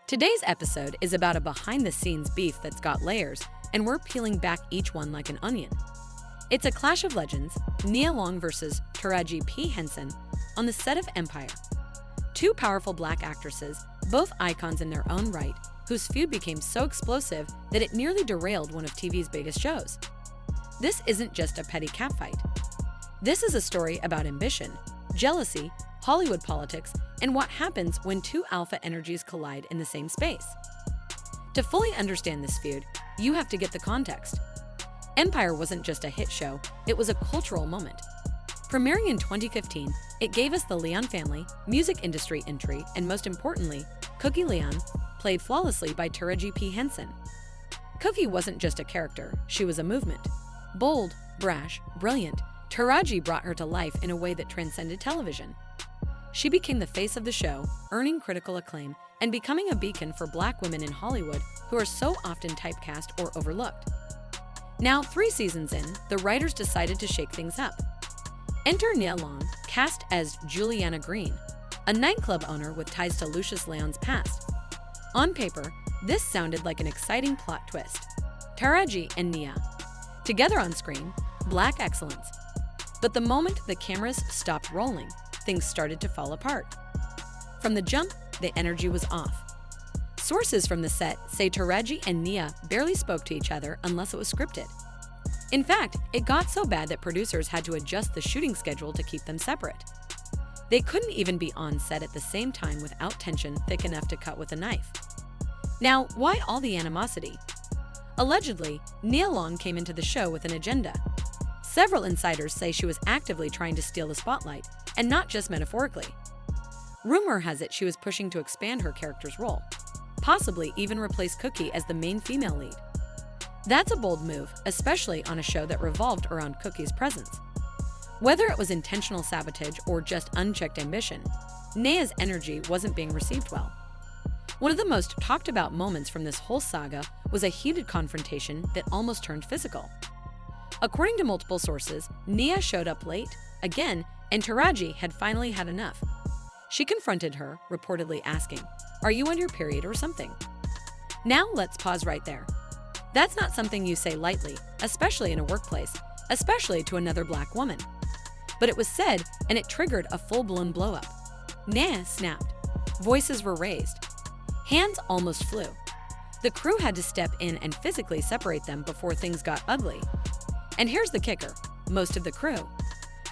Today's episode is about a behind-the-scenes beef that's got layers, and we're peeling back each one like an onion. It's a clash of legends, Nia Long versus Taraji P. Henson, on the set of Empire. Two powerful black actresses, both icons in their own right, whose feud became so explosive that it nearly derailed one of TV's biggest shows. This isn't just a petty catfight. This is a story about ambition, jealousy, Hollywood politics, and what happens when two alpha energies collide in the same space. To fully understand this feud, you have to get the context. Empire wasn't just a hit show, it was a cultural moment. Premiering in 2015, it gave us the Leon family, music industry entry, and most importantly, Cookie Leon, played flawlessly by Taraji P. Henson. Cookie wasn't just a character, she was a movement. Bold, brash, brilliant, Taraji brought her to life in a way that transcended television. She became the face of the show, earning critical acclaim and becoming a beacon for black women in Hollywood who are so often typecast or overlooked. Now, 3 seasons in, the writers decided to shake things up. Enter Nia Long, cast as Juliana Green, a nightclub owner with ties to Lucius Leon's past. On paper, this sounded like an exciting plot twist. Taraji and Nia, together on screen, black excellence. But the moment the cameras stopped rolling, things started to fall apart. From the jump, the energy was off. Sources from the set say Taraji and Nia barely spoke to each other unless it was scripted. In fact, it got so bad that producers had to adjust the shooting schedule to keep them separate. They couldn't even be on set at the same time without tension thick enough to cut with a knife. Now, why all the animosity? Allegedly, Nia Long came into the show with an agenda. Several insiders say she was actively trying to steal the spotlight, and not just metaphorically. Rumor has it she was pushing to expand her character's role, possibly even replace Cookie as the main female lead. That's a bold move, especially on a show that revolved around Cookie's presence. Whether it was intentional sabotage or just unchecked ambition, Nia's energy wasn't being received well. One of the most talked about moments from this whole saga was a heated confrontation that almost turned physical. According to multiple sources, Nia showed up late, again, and Taraji had finally had enough. She confronted her, reportedly asking, "Are you on your period or something?" Now let's pause right there. That's not something you say lightly, especially in a workplace, especially to another black woman. But it was said, and it triggered a full-blown blow-up. Nia snapped. Voices were raised. Hands almost flew. The crew had to step in and physically separate them before things got ugly. And here's the kicker, most of the crew.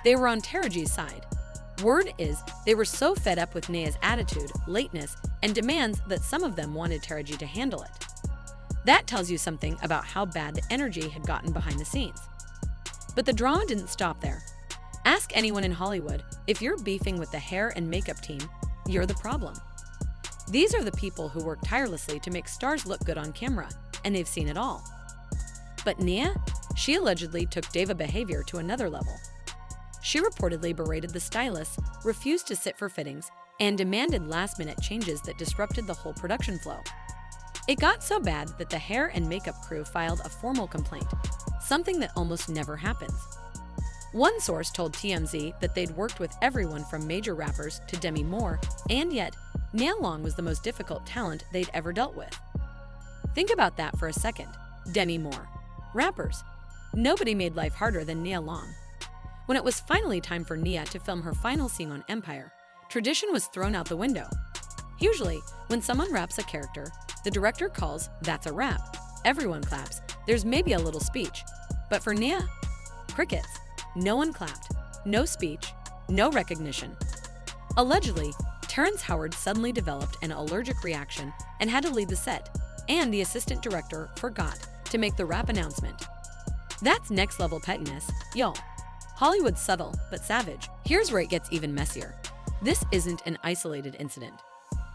They were on Taraji's side. Word is, they were so fed up with Nia's attitude, lateness, and demands that some of them wanted Taraji to handle it. That tells you something about how bad the energy had gotten behind the scenes. But the drama didn't stop there. Ask anyone in Hollywood, if you're beefing with the hair and makeup team, you're the problem. These are the people who work tirelessly to make stars look good on camera, and they've seen it all. But Nia? She allegedly took diva behavior to another level. She reportedly berated the stylists, refused to sit for fittings, and demanded last-minute changes that disrupted the whole production flow. It got so bad that the hair and makeup crew filed a formal complaint, something that almost never happens. One source told TMZ that they'd worked with everyone from major rappers to Demi Moore, and yet, Nia Long was the most difficult talent they'd ever dealt with. Think about that for a second. Demi Moore. Rappers. Nobody made life harder than Nia Long. When it was finally time for Nia to film her final scene on Empire, tradition was thrown out the window. Usually, when someone raps a character, the director calls, "That's a rap." Everyone claps. There's maybe a little speech. But for Nia, crickets. No one clapped. No speech. No recognition. Allegedly, Terrence Howard suddenly developed an allergic reaction and had to leave the set, and the assistant director forgot to make the rap announcement. That's next-level pettiness, y'all. Hollywood's subtle, but savage. Here's where it gets even messier. This isn't an isolated incident.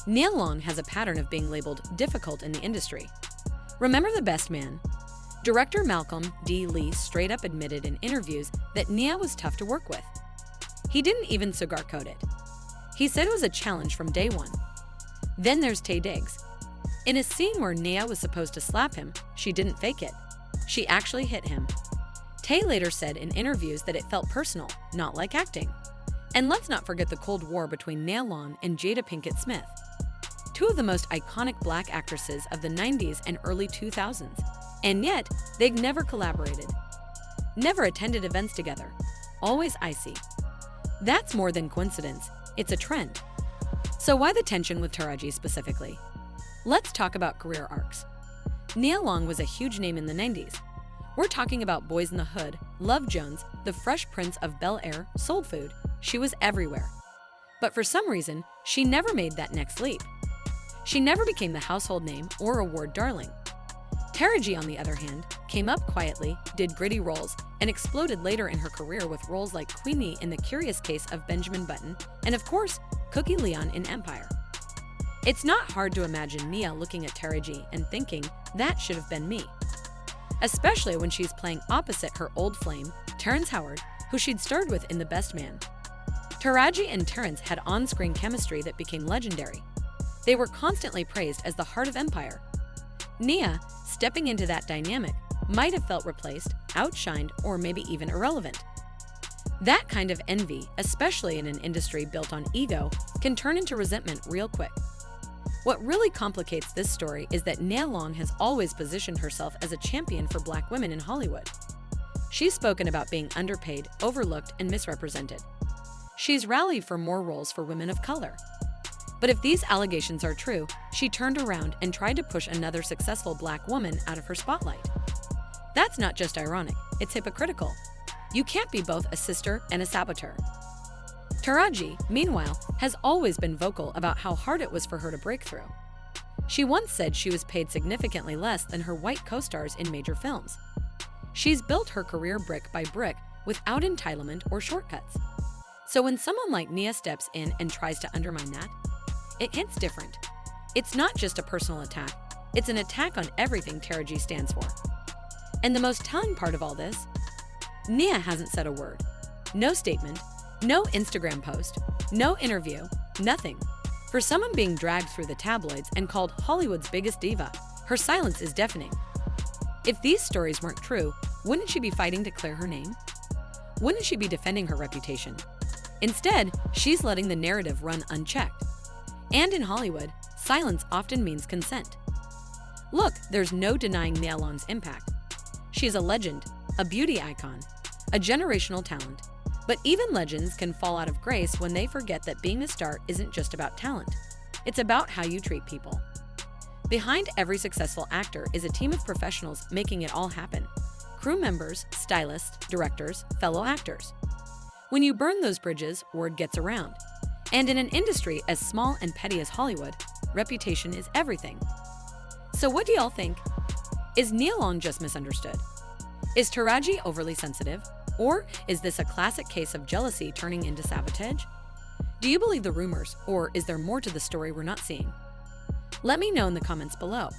Nia Long has a pattern of being labeled difficult in the industry. Remember The Best Man? Director Malcolm D. Lee straight up admitted in interviews that Nia was tough to work with. He didn't even cigar-coat it. He said it was a challenge from day one. Then there's Taye Diggs. In a scene where Nia was supposed to slap him, she didn't fake it. She actually hit him. Taye later said in interviews that it felt personal, not like acting. And let's not forget the Cold War between Nia Long and Jada Pinkett Smith. two of the most iconic black actresses of the 90s and early 2000s, and yet they've never collaborated. Never attended events together. Always icy. That's more than coincidence, it's a trend. So why the tension with Taraji specifically? Let's talk about career arcs. Nia Long was a huge name in the 90s. We're talking about Boys in the Hood, Love Jones, The Fresh Prince of Bel-Air, Soul Food. She was everywhere. But for some reason, she never made that next leap. She never became the household name or award darling. Taraji, on the other hand, came up quietly, did gritty roles, and exploded later in her career with roles like Queenie in The Curious Case of Benjamin Button, and of course, Cookie Leon in Empire. It's not hard to imagine Nia looking at Taraji and thinking, that should have been me. Especially when she's playing opposite her old flame, Terrence Howard, who she'd starred with in The Best Man. Taraji and Terrence had on-screen chemistry that became legendary. They were constantly praised as the heart of Empire. Nia, stepping into that dynamic, might have felt replaced, outshined, or maybe even irrelevant. That kind of envy, especially in an industry built on ego, can turn into resentment real quick. What really complicates this story is that Nia Long has always positioned herself as a champion for black women in Hollywood. She's spoken about being underpaid, overlooked, and misrepresented. She's rallied for more roles for women of color. But if these allegations are true, she turned around and tried to push another successful black woman out of her spotlight. That's not just ironic, it's hypocritical. You can't be both a sister and a saboteur. Taraji, meanwhile, has always been vocal about how hard it was for her to break through. She once said she was paid significantly less than her white co-stars in major films. She's built her career brick by brick without entitlement or shortcuts. So when someone like Nia steps in and tries to undermine that, it hits different. It's not just a personal attack, it's an attack on everything Taraji stands for. And the most telling part of all this? Nia hasn't said a word. No statement, no Instagram post, no interview, nothing. For someone being dragged through the tabloids and called Hollywood's biggest diva, her silence is deafening. If these stories weren't true, wouldn't she be fighting to clear her name? Wouldn't she be defending her reputation? Instead, she's letting the narrative run unchecked. And in Hollywood, silence often means consent. Look, there's no denying Nia Long's impact. She's a legend, a beauty icon, a generational talent. But even legends can fall out of grace when they forget that being a star isn't just about talent. It's about how you treat people. Behind every successful actor is a team of professionals making it all happen. Crew members, stylists, directors, fellow actors. When you burn those bridges, word gets around. And in an industry as small and petty as Hollywood, reputation is everything. So what do y'all think? Is Nia Long just misunderstood? Is Taraji overly sensitive? Or is this a classic case of jealousy turning into sabotage? Do you believe the rumors, or is there more to the story we're not seeing? Let me know in the comments below.